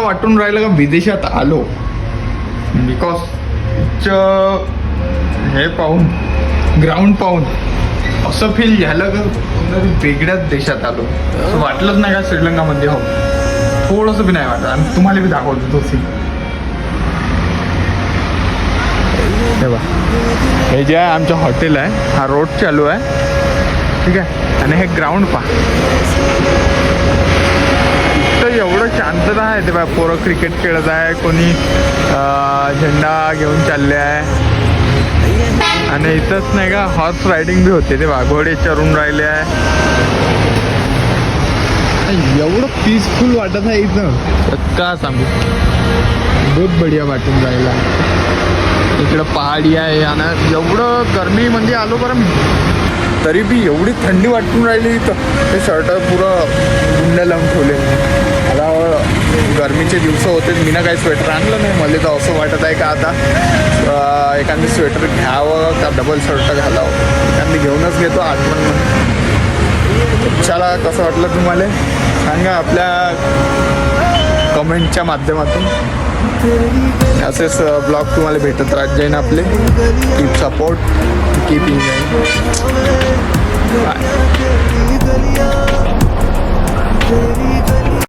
वाटून राहिलं का विदेशात आलो, बिकॉज हे पाहून, ग्राउंड पाहून असं फील झालं का वेगळ्याच देशात आलो. असं वाटलंच नाही का श्रीलंकामध्ये हो, थोडंसं बी नाही वाटत. आणि तुम्हाला बी दाखवतो तो सीन. हे जे आहे आमचं हॉटेल आहे, हा रोड चालू आहे, ठीक आहे. आणि हे ग्राउंड पहा, तर एवढं शांतता आहे. ते बा पोरं क्रिकेट खेळत आहे, कोणी झेंडा घेऊन चालले आहे. आणि इथंच नाही का हॉर्स रायडिंग बी होते, ते बा घोडे चरून राहिले आहे. एवढं पीसफुल वाटत आहे इथं का सांगू, बहुत बढिया वाटून राहिला. इकडं पहाडी आहे आणि एवढं गरमी म्हणजे आलो बरं, तरी बी एवढी थंडी वाटून राहिली इथं. ते शर्ट पुरं गुंड्या लावून ठेवले. आता गरमीचे दिवस होते, मी ना काही स्वेटर आणलं नाही. मला तर असं वाटत आहे का आता एखादी स्वेटर घ्यावं का डबल शर्ट घालावं. एखादी घेऊनच घेतो आठवण म्हणून. चला, कसं वाटलं तुम्हाला सांगा आपल्या कमेंटच्या माध्यमातून. असेच ब्लॉग तुम्हाला भेटत राहत जाईन आपले. Keep support, keep enjoy. Bye.